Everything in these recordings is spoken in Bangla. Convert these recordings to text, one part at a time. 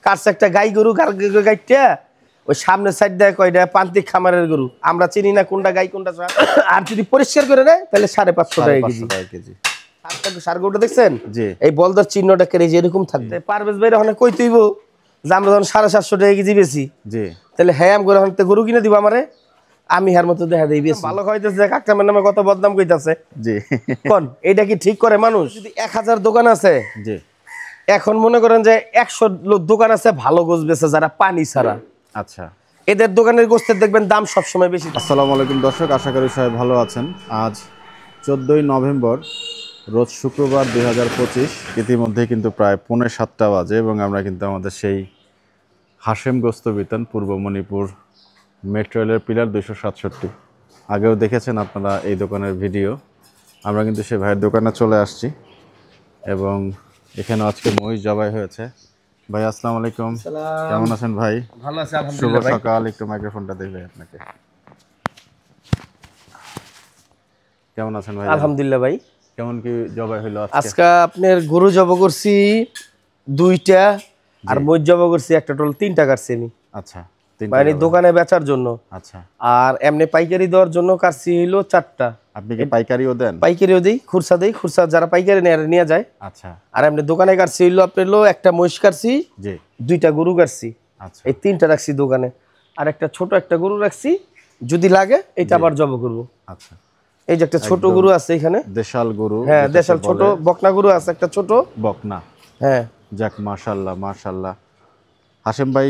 কাটছে একটা গাই গরু গাইটা ওই সামনের সাইড দেয় কয়টা প্রান্তিক খামারের গরু আমরা চিনি না কোনটা গাই কোনটা ষাঁড় আর যদি পরিষ্কার করে নেয় তাহলে 550 টাকা কেজি ষাঁড় গরুটা দেখছেন এই বলদার চিহ্নটা কেড়ে যে এরকম থাকবে পারভেজ ভাই ওখানে কই তুইব যে আমরা যখন 750 টাকা কেজি বেশি তাহলে হ্যাঁ আমি গরু কিনে দিব আমারে আমি হার মতো দেখা দিই বেশি ভালো খাইতেছে কাকরামের নামে কত বদনাম কইতাছে কোন এটা কি ঠিক করে মানুষ যদি 1000 দোকান আছে এখন মনে করেন যে 100 দোকান আছে ভালো গোশ বেচে যারা পানি ছাড়া আচ্ছা এদের দোকানের গোশতের দেখবেন দাম সব সময় বেশি আসসালামু আলাইকুম দর্শক আশা করি সবাই ভালো আছেন আজ 14ই নভেম্বর রোজ শুক্রবার 2025 ইতিমধ্যে কিন্তু প্রায় 6:45 বাজে এবং আমরা কিন্তু আমাদের সেই হাশেম গোস্ত বিতান পূর্ব মণিপুর মেট্রো রেলের পিলার 267 আগেও দেখেছেন আপনারা এই দোকানের ভিডিও আমরা কিন্তু সেই ভাইয়ের দোকানে চলে আসছি এবং এখানে আজকে মহিষ জবাই হয়েছে ভাই আসসালামু আলাইকুম কেমন আছেন ভাই ভালো আছি আলহামদুলিল্লাহ শুভ সকাল একটু মাইক্রোফোনটা দেখবে আপনাকে কেমন আছেন ভাই আলহামদুলিল্লাহ ভাই কেমন কি জবাই হলো আজকে আপনার গরু জবাই করছি 2টা আর মহিষ জবাই করছি একটা টোটাল 3টা কাটছি আমি আচ্ছা মানে দোকানে বেচার জন্য আচ্ছা আর এমনি পাইকারি দেওয়ার জন্য কাটছি হলো 4টা আপনি কি পাইকারিও দেন পাইকারিও দেই খুরসা যারা পাইকারি নিয়ে যায় আচ্ছা আর এমনি দোকানে কাটছি হলো আপনার একটা মহিষ কাটছি জি 2টা গরু কাটছি আচ্ছা এই 3টা রাখছি দোকানে আর একটা ছোট একটা গরু রাখছি যদি লাগে এটা আবার জবাই করব আচ্ছা এই যে একটা ছোট গরু আছে এখানে দেশাল গরু হ্যাঁ দেশাল ছোট বকনা গরু আছে একটা ছোট বকনা হ্যাঁ যাক মাশাআল্লাহ মাশাআল্লাহ হাশেম ভাই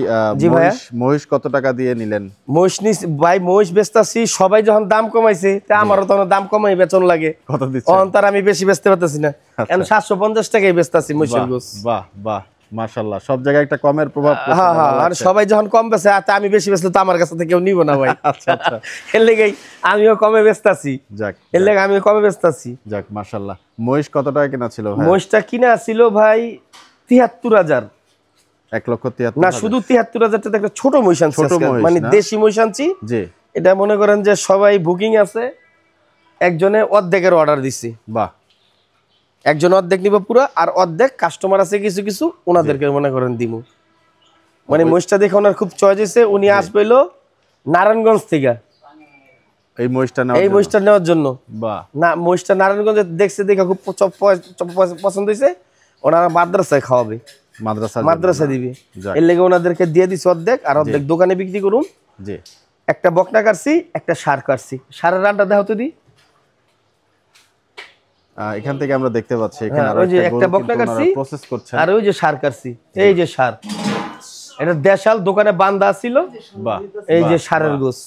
মহিষ কত টাকা দিয়ে নিলেন মহিষ ভাই মহিষ বেচতাছি সবাই যখন দাম কমাইছে তা আমারও তখন দাম কমাই বেচন লাগে কত দিচ্ছেন অন্তর আমি বেশি বেচতে পারতেছি না এখন 750 টাকায় বেচতাছি মহিষের গোশ বাহ বাহ মাশাআল্লাহ সব জায়গায় একটা কমের প্রভাব পড়ছে হ্যাঁ হ্যাঁ আর সবাই যখন কম বেচে তা আমি বেশি বেচলে তো আমার কাছে থেকে কেউ নিব না ভাই আচ্ছা আচ্ছা এর লাগেই আমিও কমে বেচতাছি যাক এর লাগি আমিও কমে বেচতাছি যাক মাশাআল্লাহ মহিষ কত টাকা কিনা ছিল ভাই মহিষটা কিনা ছিল ভাই 73000 1,73,000 না শুধু 73000 টাকা একটা ছোট মহিষ আনছি মানে দেশি মহিষ আনছি জি এটা মনে করেন যে সবাই বুকিং আছে একজনে অর্ধেকের অর্ডার দিছি বাহ একজন অর্ধেক নিব পুরো আর অর্ধেক কাস্টমার আছে কিছু কিছু ওনাদেরকে মনে করেন দিমু মানে মহিষটা দেখে ওনার খুব চয়েস হয়েছে উনি আসবেলো নারায়ণগঞ্জ থেকে এই মহিষটা নেওয়ার জন্য বাহ না মহিষটা নারায়ণগঞ্জে দেখছে দেখে খুব পছন্দ হয়েছে ওনারা মাদ্রাসায় খাওয়াবে মাদ্রাসা দিবে এর লেগে ওনাদেরকে দিয়ে দিছি অর্ধেক আর অর্ধেক দোকানে বিক্রি করুন জি একটা বকনা কাটছি একটা ষাঁড় কাটছি ষাঁড়ের রানটা দেখো তো দি এখান থেকে আমরা দেখতে পাচ্ছি এখানে আর ওই যে একটা বকনা কাটছি প্রসেস করছে আর ওই যে ষাঁড় কাটছি এই যে ষাঁড় এটা দেশাল দোকানে বাঁধা ছিল বাহ এই যে ষাঁড়ের গোশ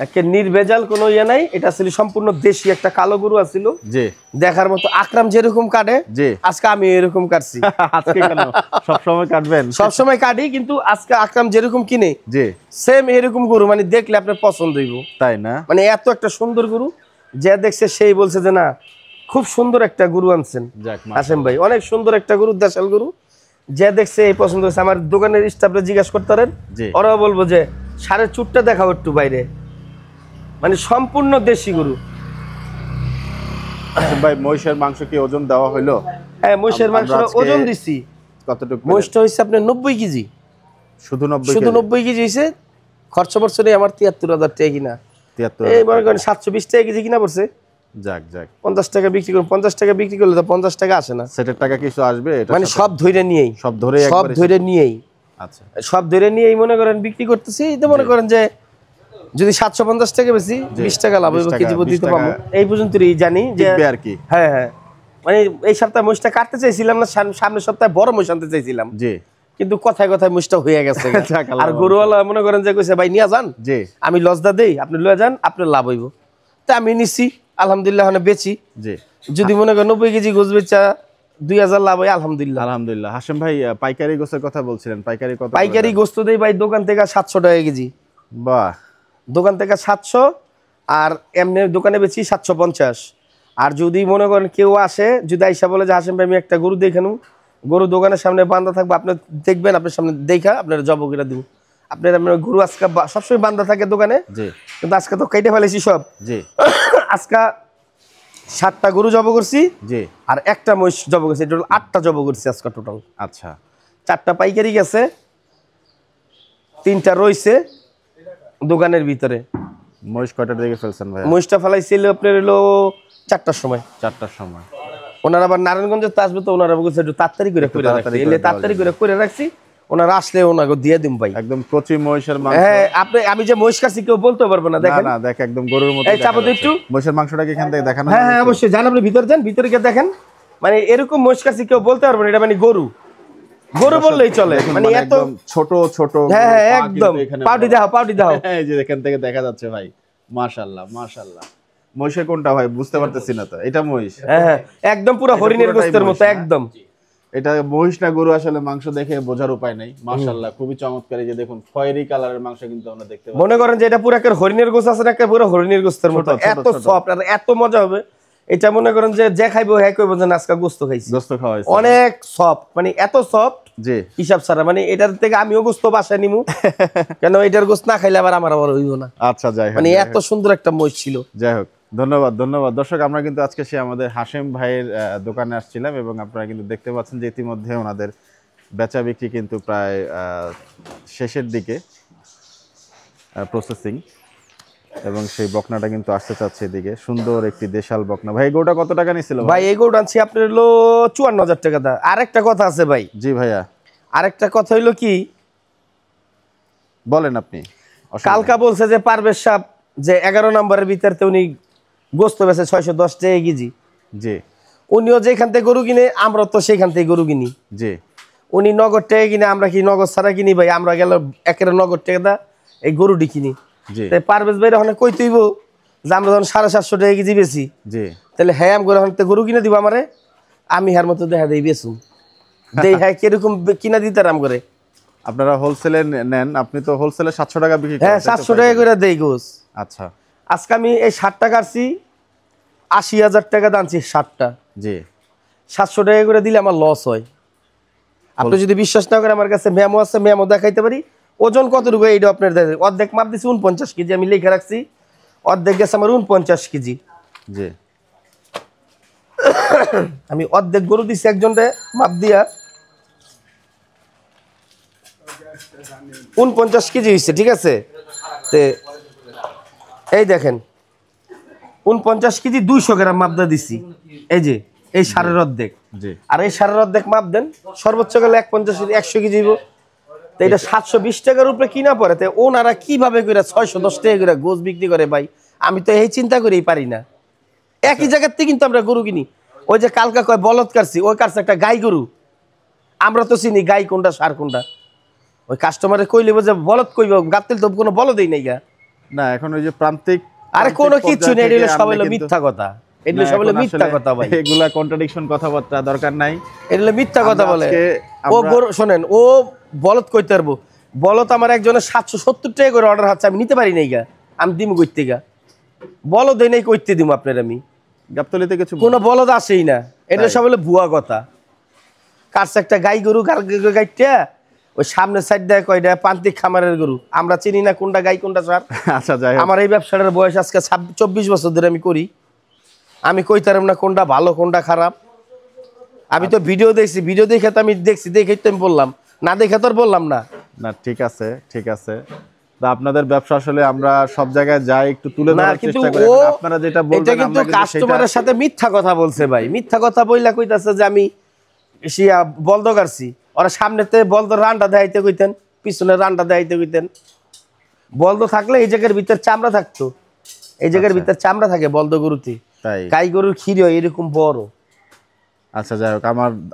একে নির্ভেজাল কোনো ইয়ে নাই এটা ছিল সম্পূর্ণ দেশি একটা কালো গরু আছিল জি দেখার মতো আকরাম যেরকম কাটে জি আজকে আমি এরকম কাটছি আজকে কেন সব সময় কাটবেন সব সময় কাটি কিন্তু আজকে আকরাম যেরকম কিনে জি সেম এরকম গরু মানে দেখলে আপনার পছন্দ হইব তাই না মানে এত একটা সুন্দর গরু যে দেখছে সেই বলছে যে না খুব সুন্দর একটা গরু আনছেন হাশেম ভাই অনেক সুন্দর একটা গরু দেশাল গরু যে দেখছে এই পছন্দ হয়েছে আমার দোকানের স্টাফরা জিজ্ঞাসা করতে পারেন ওরাও বলবো যে ষাঁড়ের চুটটা দেখাও একটু বাইরে মানে সম্পূর্ণ দেশি গরু ভাই মহিষের মাংস কি ওজন দেওয়া হলো হ্যাঁ মহিষের মাংস ওজন দিছি কতটুকু মহিষটা হইছে আপনার 90 কেজি শুধু 90 কেজি হইছে খরচ পড়ছে আমার 73000 টাকা কিনা 73 এই মনে করেন 720 টাকা কেজি কিনা পড়ছে যাক যাক 50 টাকা বিক্রি করুন 50 টাকা বিক্রি করলে তো 50 টাকা আসে না সেটার টাকা কিছু আসবে এটা মানে সব ধরে নিয়েই আচ্ছা সব ধরে নিয়েই মনে করেন বিক্রি করতেছি তো মনে করেন যে যদি 750 টাকা বেশি 20 টাকা লাভ হবে কেজি প্রতি দিতে পারবো এই পর্যন্তই জানি যে আর কি হ্যাঁ হ্যাঁ মানে এই সপ্তাহে মহিষটা কাটতে চাইছিলাম না সামনের সপ্তাহে বড় মহিষ আনতে চাইছিলাম জি কিন্তু কথায় কথায় মহিষটা হয়ে গেছে আর গরুওয়ালা মনে করেন যে কইছে ভাই নিয়ে যান জি আমি লজদা দেই আপনি লয়ে যান আপনার লাভ হইব তা আমি নিছি আলহামদুলিল্লাহ মানে বেচি জি যদি মনে করেন 90 কেজি গোছ বেচা 2000 লাভ হয় আলহামদুলিল্লাহ আলহামদুলিল্লাহ হাশেম ভাই পাইকারি গোছের কথা বলছিলেন পাইকারি গোস্ত দেই ভাই দোকান থেকে 700 টাকা কেজি বাহ দোকান থেকে 700 আর এমনি দোকানে বেচি 750 আর যদি মনে করেন কেউ আসে যদি আইসা বলে যে হাশেম ভাই আমি একটা গরু দেখানো গরু দোকানের সামনে বাঁধা থাকবে আপনি দেখবেন আপনার সামনে দেখা আপনার জবাই করে দিব আপনার গরু আজকে সবসময় বাঁধা থাকে দোকানে কিন্তু আজকে তো কেটে ফেলেছি সব আজকে 7টা গরু জবাই করছি জি আর একটা মহিষ জবাই করছি টোটাল 8টা জবাই করছি আজকে টোটাল আচ্ছা 4টা পাইকারি গেছে, 3টা রইছে দোকানের ভিতরে। মহিষ কয়টার দিকে ফেলছেন ভাই? মহিষটা ফেলাইছিল আপনার হলো 4টার সময়। 4টার সময়। ওনারা আবার নারায়ণগঞ্জে তো আসবে, তো ওনারা বলছে একটু তাড়াতাড়ি করে রাখছি, এলে তাড়াতাড়ি করে রাখছি, ওনারা আসলে ওনাকে দিয়ে দিম ভাই। একদম কচি মহিষের মাংস। হ্যাঁ, আপনি আমি যে মহিষ কাছি কেউ বলতে পারবো না। দেখেন না দেখ একদম গরুর মতো। এই চাপো একটু মহিষের মাংসটাকে এখান থেকে দেখানো। হ্যাঁ হ্যাঁ অবশ্যই, যান আপনি ভিতরে যান, ভিতরে গিয়ে দেখেন। মানে এরকম মহিষ কাছি কেউ বলতে পারবো না এটা মানে গরু বললেই চলে। মানে এত ছোট ছোট। হ্যাঁ হ্যাঁ একদম। পাউডি দাও এই যে এখান থেকে দেখা যাচ্ছে ভাই। মাশাআল্লাহ মাশাআল্লাহ। মহিষের কোনটা ভাই বুঝতে পারতেছি না তো। এটা মহিষ? হ্যাঁ একদম পুরো হরিণের গোশতের মতো একদম। এটা মহিষ না গরু আসলে মাংস দেখে বোঝার উপায় নাই। মাশাআল্লাহ খুবই চমৎকার। এই যে দেখুন খয়েরি কালারের মাংস কিন্তু আমরা দেখতে পাচ্ছি। মনে করেন যে এটা পুরো একটা হরিণের গোশত আছে না, একটা পুরো হরিণের গোশতের মতো, এত সফট আর এত মজা হবে। এটা মনে করেন যে খাইবো হ্যাঁ কইবো যে আজকে গোশত খাইছি। গোশত খাওয়া হয়েছে অনেক সফট, মানে এত সফট জি হিসাব ছাড়া। মানে এটার থেকে আমিও গোশত বাসায় নিমু, কেন এটার গোশত না খাইলে আবার আমার হইব না। আচ্ছা যাই হোক, মানে এত সুন্দর একটা মহিষ ছিল। যাই হোক ধন্যবাদ ধন্যবাদ। দর্শক আমরা কিন্তু আজকে সে আমাদের হাশেম ভাইয়ের দোকানে আসছিলাম এবং আপনারা কিন্তু দেখতে পাচ্ছেন যে ইতিমধ্যে ওনাদের বেচা বিক্রি কিন্তু প্রায় শেষের দিকে প্রসেসিং, এবং সেই বকনাটা কিন্তু আসতে চাচ্ছে এদিকে। সুন্দর একটি দেশাল বকনা। ভাই গরুটা কত টাকা নিছিল ভাই? এই গরুটা আনছি আপনার হলো 54,000 টাকা দা। আরেকটা কথা আছে ভাই। জি ভাইয়া। আরেকটা কথা হইলো কি, বলেন আপনি। কালকা বলছে যে পারভেজ সাহেব যে 11 নম্বরের ভিতরে উনি গোস্ত বেছে 610 টাকা কেজি। জি। উনিও যেখান থেকে গরু কিনে আমরা তো সেখান থেকে গরু কিনি। জি। উনি নগদ টাকা কিনে, আমরা কি নগদ ছাড়া কিনি ভাই? আমরা গেল একেবারে নগদ টাকা দা এই গরুটি কিনি। জি। তাই পারভেজ ভাই ওখানে কই তুইব যে আমরা যখন 750 টাকা কেজি বেশি, জি, তাহলে হ্যাঁ আমি গরু কিনে দিব আমারে, আমি হার মতো দেখা দেই বেচুম দেই। হ্যাঁ কিরকম কিনা দিতে রাম করে। আপনারা হোলসেলে নেন, আপনি তো হোলসেলে 700 টাকা বিক্রি করেন। হ্যাঁ 700 টাকা করে দেই গোস। আচ্ছা। আজকে আমি এই 60 টাকা কাটছি, 80,000 টাকা দানছি 60টা। জি। 700 টাকা করে দিলে আমার লস হয়। আপনি যদি বিশ্বাস না করেন আমার কাছে মেমো আছে, মেমো দেখাইতে পারি। ওজন কতটুকু এইটা আপনার দেখেন। অর্ধেক মাপ দিছি 49 কেজি, আমি লিখে রাখছি। অর্ধেক গেছে আমার 49 কেজি। জি। আমি অর্ধেক গরু দিছি একজনরে মাপ দিয়া, 49 কেজি হয়েছে, ঠিক আছে। তে এই দেখেন 49 কেজি 200 গ্রাম মাপ দিয়ে দিছি। এই যে এই সারের অর্ধেক। জি। আর এই সারের অর্ধেক মাপ দেন, সর্বোচ্চ গেলে 150 কেজি হইব। তো এটা 720 টাকার উপরে কিনা পড়ে। তো ওনারা কিভাবে করে 610 টাকা করে গোস বিক্রি করে ভাই? আমি তো এই চিন্তা করেই পারি না। একই জায়গার থেকে কিন্তু আমরা গরু কিনি। ওই যে কালকা কয় বলদ কাটছি, ওই কাটছে একটা গাই গরু। আমরা তো চিনি গাই কোনটা সার কোনটা। ওই কাস্টমারে কইলে যে বলদ কইব, গাবতেল তো কোনো বলদই নাই গা। না এখন ওই যে প্রান্তিক, আরে কোনো কিছু নেই, এটা সব হলো মিথ্যা কথা। এটা সব হলো মিথ্যা কথা ভাই। এগুলা কন্ট্রাডিকশন কথাবার্তা দরকার নাই। এটা হলো মিথ্যা কথা বলে। ও গরু শোনেন, ও বলদ কইতে পারবো। বলদ আমার একজনের 770 টাকা করে অর্ডার হচ্ছে, আমি নিতে পারি নাই গা। আমি দিমু কইতে গা, বলদ এই নাই কইতে দিমু আপনার। আমি গাবতলিতে কিছু কোনো বলদ আসেই না। এটা সব হলো ভুয়া কথা। কাছে একটা গাই গরু গাইটা ওই সামনের সাইড দেয় কয়টা প্রান্তিক খামারের গরু, আমরা চিনি না কোনটা গাই কোনটা সার। আচ্ছা যাই হোক। আমার এই ব্যবসাটার বয়স আজকে 24 বছর ধরে আমি করি। আমি কইতারাম না কোনটা ভালো কোনটা খারাপ। আমি তো ভিডিও দেখছি, ভিডিও দেখে তো আমি দেখছি, দেখেই তো আমি বললাম, না দেখে তো আর বললাম না। না ঠিক আছে ঠিক আছে। তা আপনাদের ব্যবসা আসলে আমরা সব জায়গায় যাই একটু তুলে ধরার চেষ্টা করি। আপনারা যেটা বলবেন এটা কিন্তু কাস্টমারের সাথে মিথ্যা কথা বলছে ভাই। মিথ্যা কথা বইলা কইতাছে যে আমি শিয়া বলদ কাটছি। ওরা সামনেতে বলদ রান্ডা দেখাইতে কইতেন, পিছনে রান্ডা দেখাইতে কইতেন। বলদ থাকলে এই জায়গার ভিতর চামড়া থাকতো, এই জায়গার ভিতর চামড়া থাকে বলদ গরুতে। তাই গাই গরুর ক্ষীর এরকম বড়। আচ্ছা যাই হোক,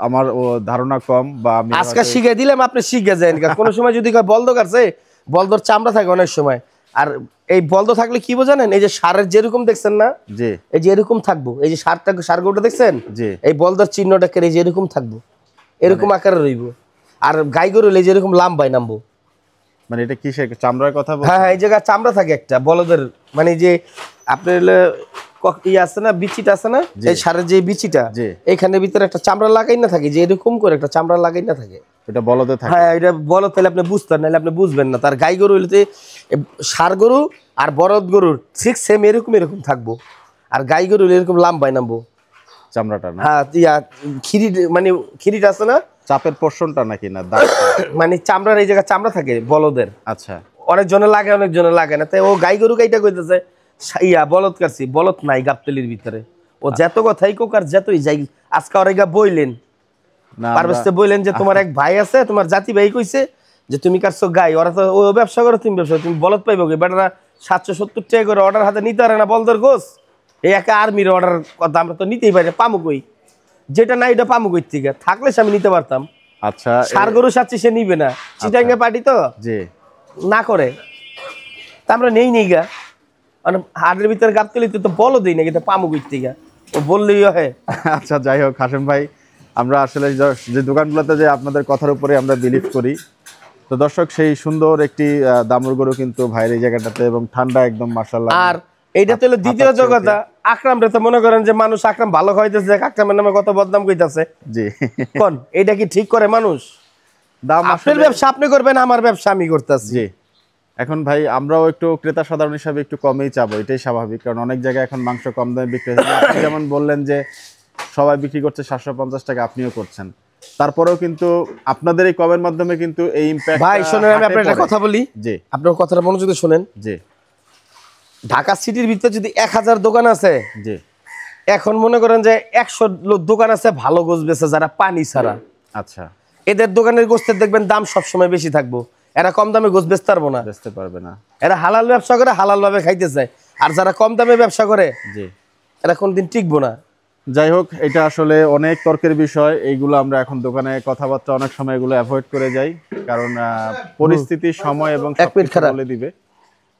আমার ও ধারণা কম, বা আমি আজকে শিখে দিলাম, আপনি শিখে যান। কোনো সময় যদি বলদ কাটছে, বলদর চামড়া থাকে অনেক সময়। আর এই বলদ থাকলে কি বোঝানেন, এই যে সারের যেরকম দেখছেন না, জি এই যে এরকম থাকবো। এই যে সার গরুটা দেখছেন, জি এই বলদর চিহ্নটা কেড়ে যে এরকম থাকবো, এরকম আকারে রইব। আর গাই গরু এই যে এরকম লাম্বাই নামবো। মানে এটা কিসের চামড়ার কথা বলছেন? হ্যাঁ হ্যাঁ, এই জায়গায় চামড়া থাকে একটা বলদের। মানে যে আপনার আছে না, বিচিটা আছে না, এই সারের যে বিচিটা, এখানে ভিতরে একটা চামড়া লাগাই না থাকে, যে এরকম করে একটা চামড়া লাগাই না থাকে। এটা বলদে থাকে। হ্যাঁ এটা বলদ, তাহলে আপনি বুঝতেন, নাহলে আপনি বুঝবেন না। তার গাই গরু হইলে সার গরু আর বলদ গরুর ঠিক সেম এরকম এরকম থাকবো। আর গাই গরু এরকম লাম্বাই নামবো চামড়াটা না। হ্যাঁ, খিরি মানে খিরিটা আছে না, চাপের পোর্শনটা নাকি না দাগটা? মানে চামড়ার এই জায়গায় চামড়া থাকে বলদের, আচ্ছা অনেকজনের লাগে অনেকজনের লাগে না, তাই ও গাই গরু গাইটা কইতেছে বলদ কাটছি, বলদ নাই গাবতলির ভিতরে। ও যত কথাই কোক আর যতই যাই, আজকে ওরা বইলেন না পারভেজকে বললেন যে তোমার এক ভাই আছে, তোমার জাতি ভাই কইছে যে তুমি কাটছো গাই, ওরা তো ও ব্যবসা করো, তুমি ব্যবসা, তুমি বলদ পাইবো কি? বেটারা 770 টাকা করে অর্ডার হাতে নিতে পারে না বলদের গোস, এই একা আর্মির অর্ডার কথা আমরা তো নিতেই পারি, পামু কই? যেটা না এটা পামু কই থেকে? থাকলে সে আমি নিতে পারতাম। আচ্ছা সার গরু সাচ্ছি সে নিবে না, চিটাঙ্গে পার্টি তো জি না করে, তা আমরা নেই গা। মানে হাটের ভিতরে গাবতলি তো বলো দিই না, কিন্তু পামু কই থেকে? ও বললেই হয়। আচ্ছা যাই হোক হাশেম ভাই, আমরা আসলে যে দোকানগুলোতে যে আপনাদের কথার উপরে আমরা বিলিভ করি, তো দর্শক সেই সুন্দর একটি দামুর গরু কিন্তু ভাইয়ের এই জায়গাটাতে, এবং ঠান্ডা একদম মাশাআল্লাহ। আর এইটা তো হলো দ্বিতীয় জগতা। আকরাম রে তো মনে করেন যে মানুষ আকরাম ভালো খাইতেছে, আকরামের নামে কত বদনাম কইতাছে। জি কোন এটা কি ঠিক করে মানুষ? দাম আপনার ব্যবসা আপনি করবেন, আমার ব্যবসা আমি করতেছি। জি এখন ভাই আমরাও একটু ক্রেতা সাধারণ হিসাবে একটু কমেই চাবো, এটাই স্বাভাবিক, কারণ অনেক জায়গায় এখন মাংস কম দামে বিক্রি হচ্ছে। আপনি যেমন বললেন যে সবাই বিক্রি করছে 750 টাকা, আপনিও করছেন, তারপরেও কিন্তু আপনাদের এই কমের মাধ্যমে কিন্তু এই ইমপ্যাক্ট। ভাই শুনেন, আমি আপনার একটা কথা বলি, জি আপনার কথাটা মনোযোগ দিয়ে শুনেন। জি ঢাকা সিটির ভিতরে যদি 1000 দোকান আছে, জি এখন মনে করেন যে 100 দোকান আছে ভালো গোছ বেচে, যারা পানি ছাড়া। আচ্ছা এদের দোকানের গোস্তের দেখবেন দাম সবসময় বেশি থাকবো, এরা কম দামে গোছ বেচতে পারবো না, বেচতে পারবে না। এরা হালাল ব্যবসা করে হালাল ভাবে খাইতে চায়, আর যারা কম দামে ব্যবসা করে জি এরা কোনদিন টিকবো না। যাই হোক, এটা আসলে অনেক তর্কের বিষয়, এইগুলো আমরা এখন দোকানে কথাবার্তা অনেক সময় এগুলো অ্যাভয়েড করে যাই, কারণ পরিস্থিতি সময় এবং সবকিছু বলে দিবে।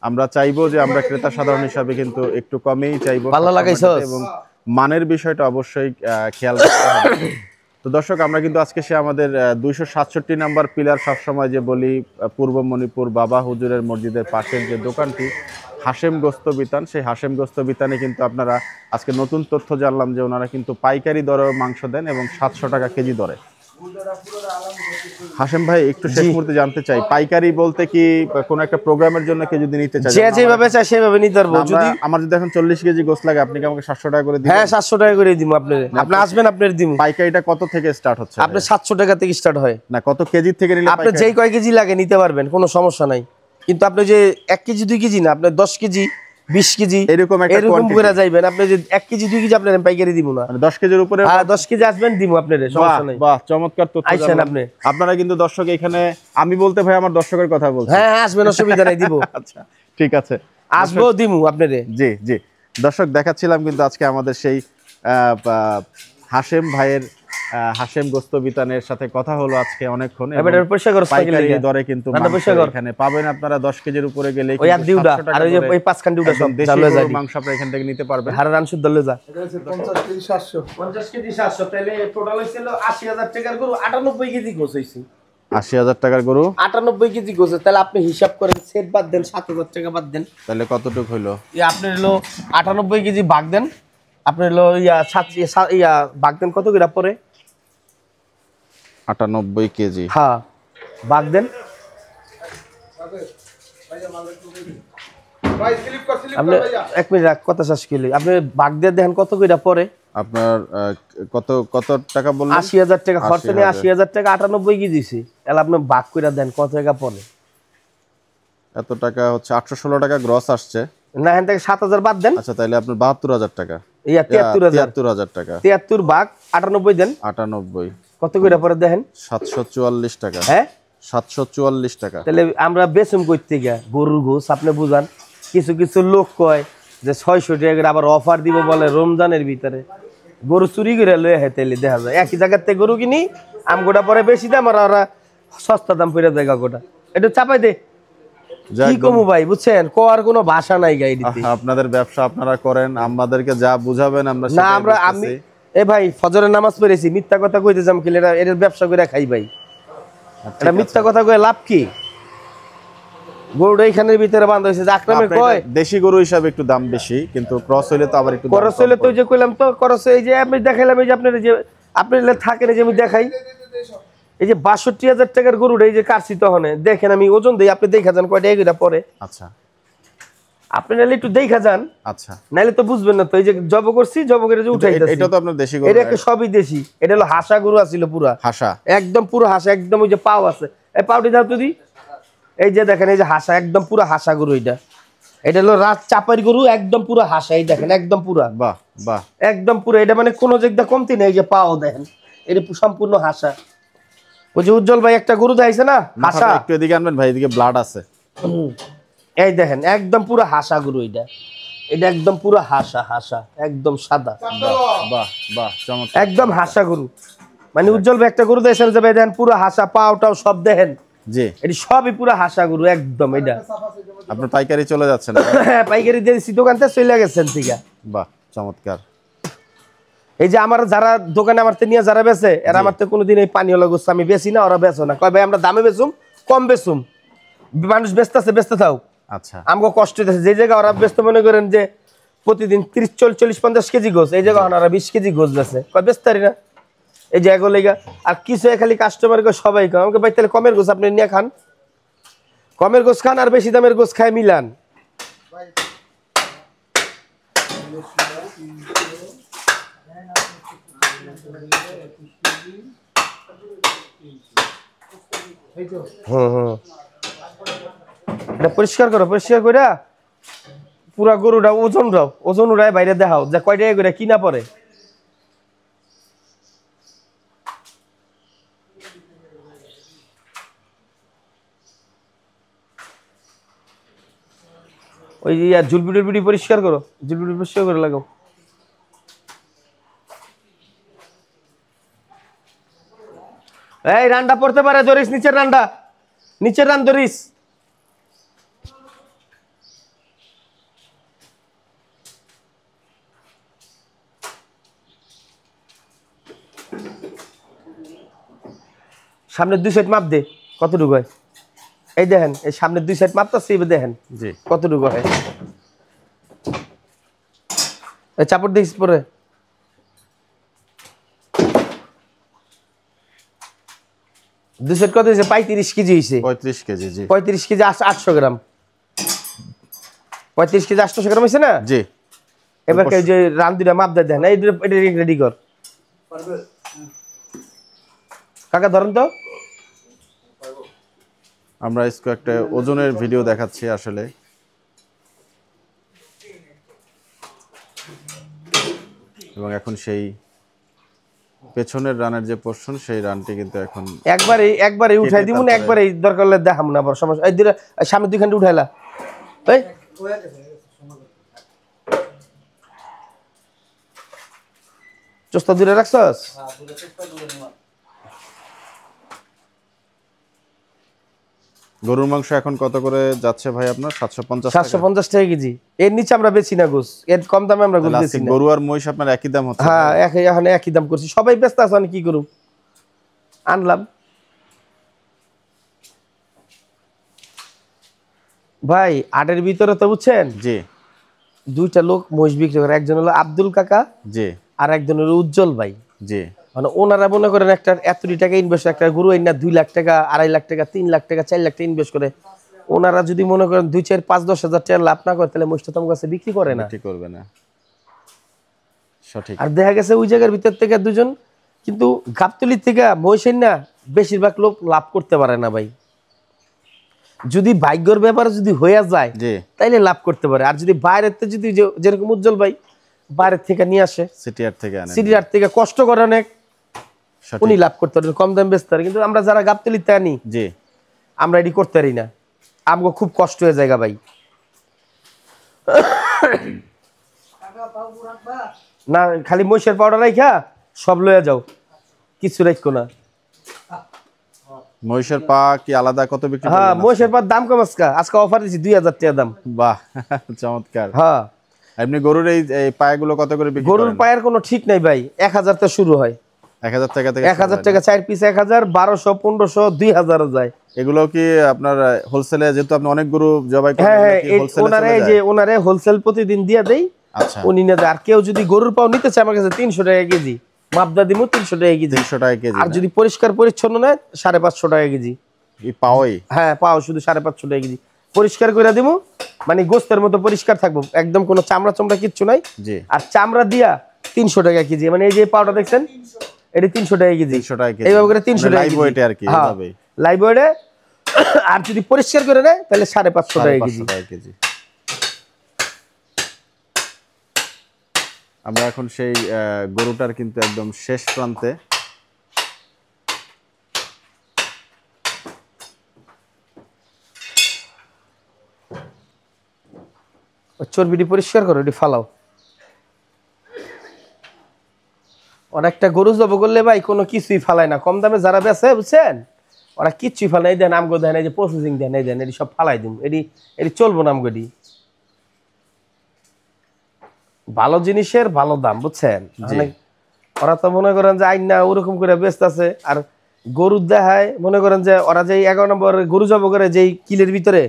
আমরা চাইবো যে আমরা ক্রেতা সাধারণ হিসাবে কিন্তু একটু কমেই চাইবো, ভালো লাগাইছস, এবং মানের বিষয়টা অবশ্যই খেয়াল রাখতে হবে। তো দর্শক, আমরা কিন্তু আজকে সে আমাদের 267 নাম্বার পিলার, সবসময় যে বলি পূর্ব মণিপুর বাবা হুজুরের মসজিদের পাশের যে দোকানটি হাশেম গোস্ত বিতান, সেই হাশেম গোস্ত বিতানে কিন্তু আপনারা আজকে নতুন তথ্য জানলাম যে ওনারা কিন্তু পাইকারি দরে মাংস দেন এবং 700 টাকা কেজি দরে। হাশেম ভাই, একটু শেষ মুহূর্তে জানতে চাই, পাইকারি বলতে কি কোনো একটা প্রোগ্রামের জন্য কেউ যদি নিতে চায়, যে যেভাবে চায় সেভাবে নিতে পারবো। যদি আমার যদি এখন 40 কেজি গোস্ত লাগে, আপনি কি আমাকে 700 টাকা করে দিবেন? হ্যাঁ 700 টাকা করে দিব আপনারে, আপনি আসবেন আপনার দিব। পাইকারিটা কত থেকে স্টার্ট হচ্ছে? আপনি 700 টাকা থেকে স্টার্ট হয় না, কত কেজি থেকে নিলে আপনি যেই কয় কেজি লাগে নিতে পারবেন, কোনো সমস্যা নাই। কিন্তু আপনি যে 1 কেজি 2 কেজি না, আপনি 10 কেজি 20 কেজি এরকম করে যাইবেন, আপনি যে 1 কেজি 2 কেজি আপনার পাইকারি দিব না, মানে 10 কেজির উপরে। হ্যাঁ 10 কেজি আসবেন দিব আপনারে, সমস্যা নাই। বাহ, চমৎকার তথ্য আইছেন জানলাম। আপনি। আপনারা কিন্তু দর্শক, এখানে আমি বলতে ভাই আমার দর্শকের কথা বলছি। হ্যাঁ আসবেন, অসুবিধা নাই, দিব। আচ্ছা ঠিক আছে, আসবো দিমু আপনারে। জি জি দর্শক, দেখাচ্ছিলাম কিন্তু আজকে আমাদের সেই হাশেম ভাইয়ের হাশেম গোস্ত বিতানের সাথে কথা হলো আজকে অনেকক্ষণ। পাইকারি দরে কিন্তু এখানে পাবেন আপনারা। 10 কেজির উপরে গেলে ওই আর দিউডা আর ওই 5 খান দিউডা সব দেশি মাংস আপনারা এখান থেকে নিতে পারবেন। হাড় রান শুদ্ধ লয়ে যা। 50 কেজি 700 50 কেজি 700 তাহলে টোটাল হইছিল 80000 টাকার গরু, 98 কেজি গোছ হইছে। 80000 টাকার গরু 98 কেজি গোছ, তাহলে আপনি হিসাব করেন, সেট বাদ দেন, 7000 টাকা বাদ দেন, তাহলে কতটুক হইলো? আপনি হলো 98 কেজি ভাগ দেন, আপনি হলো ভাগ দেন কত করে পরে? 98 কেজি, হ্যাঁ ভাগ দেন। আপনি 1 মিনিট কথা শেষ করলি, আপনি ভাগ দিয়ে দেখেন কত করে পরে। আপনার কত টাকা বললেন? 80000 টাকা খরচ নিয়ে 80000 টাকা 98 কেজি দিছি, তাহলে আপনি ভাগ করে দেন কত টাকা পরে। এত টাকা হচ্ছে 816 টাকা গ্রস আসছে না, এখান থেকে 7000 বাদ দেন। আচ্ছা, তাহলে আপনার 72000 টাকা, 73000 টাকা, 73 ভাগ 98 দেন, 98 কত করে পরে দেখেন? 744 টাকা। হ্যাঁ 744 টাকা। তাহলে আমরা বেচুম কই থেকে গরুর গোস? আপনি বুঝান। কিছু কিছু লোক কয় যে 600 টাকা করে আবার অফার দিব বলে রমজানের ভিতরে, গরু চুরি করে লয়ে হয়, তাইলে দেখা যায় একই জায়গার থেকে গরু কিনি, আমগোটা পরে বেশি দাম আর ওরা সস্তা দাম পড়ে দেয় গোটা। এটা চাপাই দে কি কমু ভাই, বুঝছেন? কোয়ার কোনো ভাষা নাই গাইডিতে। আপনাদের ব্যবসা আপনারা করেন, আমাদেরকে যা বুঝাবেন আমরা না, আমরা আমি এ ভাই ফজরের নামাজ পড়েছি, মিথ্যা কথা কইতে যাম কি? এর ব্যবসা করে খাই ভাই, এটা মিথ্যা কথা কয়ে লাভ কি? গরুটা এখানের ভিতরে বাঁধা হয়েছে, যে আকরামে কয় দেশি গরু হিসাবে একটু দাম বেশি, কিন্তু ক্রস হইলে তো আবার একটু খরচ হইলে তো যে কইলাম তো খরচ। এই যে আমি দেখাইলাম, এই যে আপনার যে আপনি থাকেন, এই যে আমি দেখাই, এই যে 62000 টাকার গরুটা এই যে কাটছি, তখন দেখেন আমি ওজন দিই, আপনি দেখা যান কয়টা এগুলা পরে। আচ্ছা আপনি নাহলে একটু দেখা যান, আচ্ছা নাহলে তো বুঝবেন না। তো এই যে জব করছি, জব করে যে উঠাইতেছি, এটা তো আপনার দেশি গরু? এটা সবই দেশি। এটা হলো হাসা গরু আছিল, পুরা হাসা, একদম পুরো হাসা, একদম ওই যে পাও আছে, এই পাউটি দাও তুই। এই যে দেখেন, এই যে হাসা, একদম পুরো হাসা গরু। এটা হলো রাত চাপারি গরু, একদম পুরো হাসা। এই দেখেন একদম পুরা, বাহ বাহ, একদম পুরো। এটা মানে কোনো জায়গা কমতি নেই। এই যে পাও দেখেন, এটা সম্পূর্ণ হাসা। ওই যে উজ্জ্বল ভাই একটা গরু দেখাইছে না হাসা, একটু এদিকে আনবেন ভাই, এদিকে ব্লাড আছে। এই দেখেন একদম পুরো হাসা গরু। এটা একদম পুরো হাসা, হাসা একদম সাদা, বাহ বাহ, চমৎকার, একদম হাসা গরু। মানে উজ্জ্বল ভাই একটা গরু দেখছেন যে ভাই, দেখেন পুরো হাসা, পাওটাও সব দেখেন। জি, এটি সবই পুরো হাসা গরু একদম। এটা আপনার পাইকারি চলে যাচ্ছেন? হ্যাঁ, পাইকারি দিয়েছি, দোকানতে চলে গেছেন ঠিক আছে। বাহ, চমৎকার। এই যে আমার যারা দোকানে আমার নিয়ে যারা বেচে, এরা আমার তো কোনোদিন এই পানীয় গোস্ত আমি বেশি না, ওরা বেচো না। কয় ভাই আমরা দামে বেচুম, কম বেচুম, মানুষ বেচতেছে, বেচতে থাও, আচ্ছা, আমাকে কষ্ট দিতেছে। যে জায়গায় ওরা ব্যস্ত মনে করেন যে প্রতিদিন 30-40-50 কেজি গোছ, এই জায়গায় ওরা 20 কেজি গোছ বেছে, কয় বেচতারি না। এই যে এগুলো লেগা আর কিছু খালি কাস্টমার সবাই কয় আমাকে ভাই তাহলে কমের গোছ আপনি নিয়ে খান, কমের গোছ খান আর বেশি দামের গোছ খায় মিলান। এটা পরিষ্কার করো, পরিষ্কার করে পুরা গরুটা ওজন উড়ায় বাইরে দেখাও যে কয় টাকা করে কিনা পড়ে। ওই যে ঝুলপিটি পরিষ্কার করো, ঝুলপিটি পরিষ্কার করে লাগাও। এই রান্ডা পড়তে পারে, ধরিস নিচের রান্ডা, নিচের রান ধরিস। সামনের 2 সাইড মাপ দে কতটুকু হয়। এই দেখেন, এই সামনের 2 সাইড মাপতাছি, এবার দেখেন জি কতটুকু হয়। এই চাপড় দিস পরে। দুই সেট কত হয়েছে? 35 কেজি হয়েছে। 35 কেজি, জি 35 কেজি 800 গ্রাম, 35 কেজি 800 গ্রাম হয়েছে না? জি। এবার যে রান্দিটা মাপ দেয় দেন, এটা রেডি কর কাকা, ধরেন তো। আমরা একটা ওজনের ভিডিও দেখাচ্ছি আসলে। এবং এখন সেই পেছনের রানের যে পোর্শন, সেই রানটি কিন্তু এখন একবারে উঠাই দিব না, একবারে দরকার হলে দেখাম না, বড় সমস্যা। এই দুটো সামনে 2 খান্ডি উঠাইলা, এই চোস্তা দূরে রাখছস। গরুর মাংস এখন কত করে যাচ্ছে ভাই আপনার? 750 750 টাকা কেজি। এর নিচে আমরা বেচি না গোস, এর কম দামে আমরা গোস বেচি না। গরু আর মহিষ আপনার একই দাম হচ্ছে? হ্যাঁ, এখন একই দাম করছি, সবাই ব্যস্ত আছে, আমি কি করব, আনলাম। ভাই আটের ভিতরে তো বুঝছেন, জি, 2টা লোক মহিষ বিক্রি করে, একজন হলো আব্দুল কাকা, জি, আর একজন হলো উজ্জ্বল ভাই। জি, মানে ওনারা মনে করেন একটা এতটি টাকা ইনভেস্ট, একটা গরু না 2 লাখ টাকা, 2.5 লাখ টাকা, 3 লাখ টাকা, 4 লাখ টাকা ইনভেস্ট করে। ওনারা যদি মনে করেন 2, 4, 5, 10 হাজার টাকা লাভ না করে, তাহলে মহিষটা তোমার কাছে বিক্রি করে না, ঠিক করবে না। সঠিক। আর দেখা গেছে ওই জায়গার ভিতর থেকে দুজন, কিন্তু গাবতলির থেকে মহিষের না বেশিরভাগ লোক লাভ করতে পারে না ভাই। যদি ভাগ্যর ব্যাপারে যদি হয়ে যায়, তাইলে লাভ করতে পারে। আর যদি বাইরের থেকে যদি যেরকম উজ্জ্বল ভাই বাইরের থেকে নিয়ে আসে, সিটিআর থেকে কষ্ট করে অনেক, উনি লাভ করতে পারেন, কম দাম বেচতে পারে। কিন্তু আমরা যারা গাবতলিতে আনি, আমরা এটি করতে পারি না, আমাকে খুব কষ্ট হয়ে যায় ভাই। না খালি মহিষের পাউডার রাখা সব লয়ে যাও, কিছু রাখো না। মহিষের পা কি আলাদা কত বিক্রি? হ্যাঁ, মহিষের পা দাম কম, আজকে অফার দিছি 2000 টাকা দাম। বাহ, চমৎকার। হ্যাঁ, এমনি গরুর এই পায়াগুলো কত করে বিক্রি করেন? গরুর পায়ের কোনো ঠিক নাই ভাই, 1000 থেকে শুরু হয়। 1000 টাকা থেকে? 1000 টাকা 4 পিস, 1000, 1200, 1500, 2000 যায়। এগুলো কি আপনার হোলসেলে, যেহেতু আপনি অনেক গরু জবাই করেন? হ্যাঁ, ওনারে হোলসেল প্রতিদিন দিয়ে দেই, আচ্ছা, উনি নিয়ে যায়। আর কেউ যদি গরুর পাও নিতে চায় আমার কাছে 300 টাকা কেজি, মাপদা দিমু 300 টাকা কেজি। 300 টাকা কেজি। আর যদি পরিষ্কার পরিচ্ছন্ন নেয় 550 টাকা কেজি। এই পাওই? হ্যাঁ, পাও শুধু 550 টাকা কেজি। পরিষ্কার করে দিব, মানে গোস্তের মতো পরিষ্কার থাকবো, একদম কোনো চামড়া চামড়া কিচ্ছু নাই। জি। আর চামড়া দিয়া 300 টাকা কেজি, মানে এই যে পাউডার দেখছেন এটা 300 টাকা কেজি। 300 টাকা কেজি এইভাবে করে 300 টাকা লাইভ ওয়েটে আর কি, এভাবেই লাইভ ওয়েটে। আর যদি পরিষ্কার করে নেয় তাহলে 550 টাকা কেজি। আমরা এখন সেই গরুটার কিন্তু একদম শেষ প্রান্তে। চর্বিটি পরিষ্কার করো, এটি ফালাও। অনেকটা গরু জব করলে ভাই কোনো কিছুই ফালায় না, কম দামে যারা বেচে বুঝছেন ওরা কিচ্ছুই ফালাই দেন, আমগো দেন, এই যে প্রসেসিং দেন, এই দেন, এটি সব ফালাই দিন, এটি চলবো না আমগোটি। ভালো জিনিসের ভালো দাম বুঝছেন। ওরা তো মনে করেন যে আইন না ওরকম করে ব্যস্ত আছে। আর গরু দেখায় মনে করেন যে ওরা যে 11 নম্বর গরু জব করে যেই কিলের ভিতরে,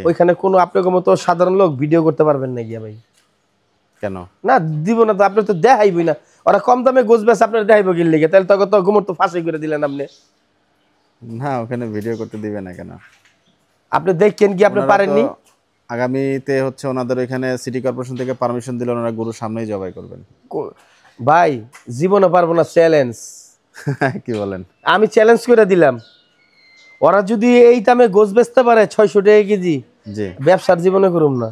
ওইখানে কোনো আপনার মতো সাধারণ লোক ভিডিও করতে পারবেন না গিয়া ভাই। কেন না দিব না তো, আপনি তো দেখাইবই না। ওরা কম দামে গোছ বেছে আপনার দেখাইবো কিল লেগে, তাহলে তখন তো গুমর তো ফাঁসি করে দিলেন আপনি। না ওখানে ভিডিও করতে দিবে না কেন? আপনি দেখেন কি আপনি পারেননি? আগামীতে হচ্ছে ওনাদের এখানে সিটি কর্পোরেশন থেকে পারমিশন দিলে ওনারা গরুর সামনেই জবাই করবেন। ভাই জীবনে পারবো না, চ্যালেঞ্জ। কি বলেন? আমি চ্যালেঞ্জ করে দিলাম, ওরা যদি এই দামে গোছ বেচতে পারে 600 টাকা কেজি, ব্যবসার জীবনে করুম না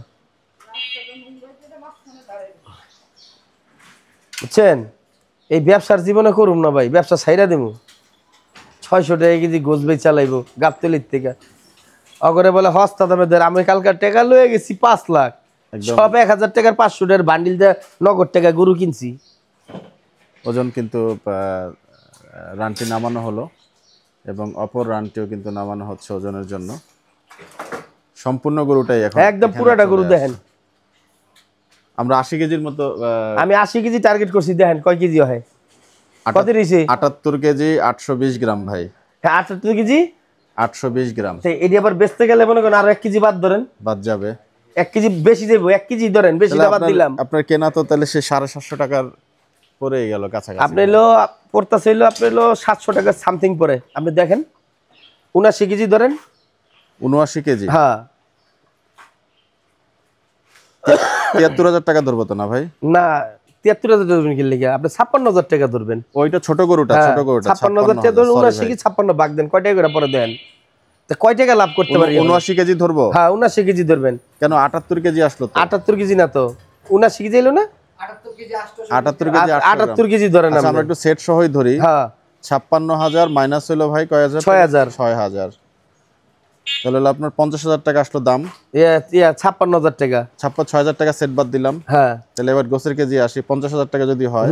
বুঝছেন। এই ব্যবসার জীবনে করুম না ভাই, ব্যবসা ছাইরা দেবো। 600 টাকা কেজি গোছ বেচ চালাইবো গাবতলির থেকে, অগরে বলে হস্তা দামে ধরে। আমি কালকার টাকা লয়ে গেছি 5 লাখ, সব 1000 টাকার 500 টাকার বান্ডিল দিয়ে নগদ টাকা গরু কিনছি। ওজন কিন্তু রানটি নামানো হলো এবং অপর রানটিও কিন্তু নামানো হচ্ছে ওজনের জন্য। সম্পূর্ণ গরুটাই এখন একদম পুরোটা গরু দেখেন। আমরা 80 কেজির মতো, আমি 80 কেজি টার্গেট করছি, দেখেন কয় কেজি হয়। কত রইছে? 78 কেজি 820 গ্রাম ভাই। হ্যাঁ 78 কেজি 820 গ্রাম। এটি আবার বেচতে গেলে মনে করেন আরো 1 কেজি বাদ ধরেন, বাদ যাবে। 1 কেজি বেশি দেবো, 1 কেজি ধরেন বেশিটা বাদ দিলাম। আপনার কেনা তো তাহলে সে 750 টাকার পরে গেল কাছাকাছি। আপনি লো পড়তাছে হলো আপনি লো 700 টাকা সামথিং পরে। আপনি দেখেন 79 কেজি ধরেন। 79 কেজি? হ্যাঁ 73000 টাকা ধরবো তো না ভাই? না 73000 ধরবেন কি লিখে, আপনি 56000 টাকা ধরবেন। ওইটা ছোট গরুটা, ছোট গরুটা 56000 টাকা ধরুন। 79 কি 56 ভাগ দেন, কয় টাকা করে পরে দেন, তো কয় টাকা লাভ করতে পারি? 79 কেজি ধরবো? হ্যাঁ 79 কেজি ধরবেন। কেন 78 কেজি আসলো তো? 78 কেজি না তো, 79 কেজি এলো না। 78 কেজি ধরেন। আমরা একটু সেট সহই ধরি। হ্যাঁ 56000 মাইনাস হলো ভাই কয় হাজার? 6000। তাহলে হলো আপনার 50000 টাকা আসলো দাম। 56000 টাকা, 6000 টাকা সেট বাদ দিলাম। হ্যাঁ তাহলে এবার গোছের কেজি আসি 50000 টাকা যদি হয়,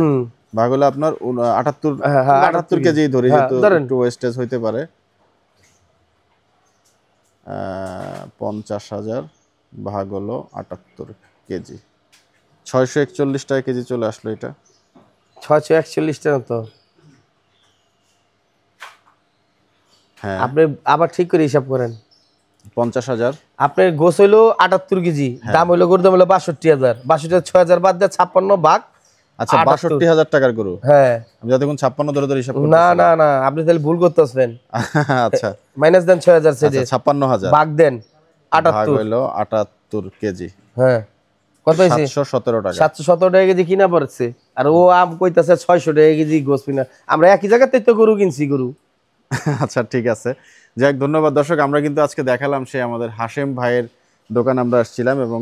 ভাগ হলো আপনার 78 কেজি ধরি, যেহেতু একটু ওয়েস্টেজ হইতে পারে। 50000 ভাগ হলো 78 কেজি, 641 টাকা কেজি চলে আসলো। এটা 641 টাকা তো। হ্যাঁ আপনি আবার ঠিক করে হিসাব করেন। 50000 আপনার গোছ হইলো 78 কেজি, দাম হইলো গরুর দাম হলো 62000। 62 6000 বাদ দিয়ে 56 ভাগ। আচ্ছা 62000 টাকার গরু। হ্যাঁ আমি যতক্ষণ 56 ধরে ধরে হিসাব করতেছি। না না না, আপনি তাহলে ভুল করতেছেন। আচ্ছা মাইনাস দেন 6000 সেটে, 56000 ভাগ দেন 78 হইলো 78 কেজি। হ্যাঁ কত হইছে? 717 টাকা। 717 টাকা কেজি কিনা পড়ছে। আর ও আম কইতাছে 600 টাকা কেজি গোছ কিনা। আমরা একই জায়গাতেই তো গরু কিনছি গরু। আচ্ছা ঠিক আছে, যাক ধন্যবাদ দর্শক। আমরা কিন্তু আজকে দেখালাম সেই আমাদের হাশেম ভাইয়ের দোকান আমরা আসছিলাম এবং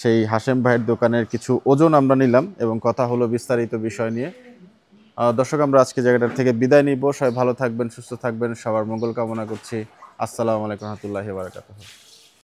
সেই হাশেম ভাইয়ের দোকানের কিছু ওজন আমরা নিলাম এবং কথা হলো বিস্তারিত বিষয় নিয়ে। দর্শক আমরা আজকে জায়গাটার থেকে বিদায় নিব। সবাই ভালো থাকবেন, সুস্থ থাকবেন, সবার মঙ্গল কামনা করছি। আসসালামু আলাইকুম ওয়া রাহমাতুল্লাহি ওয়া বারাকাতুহু।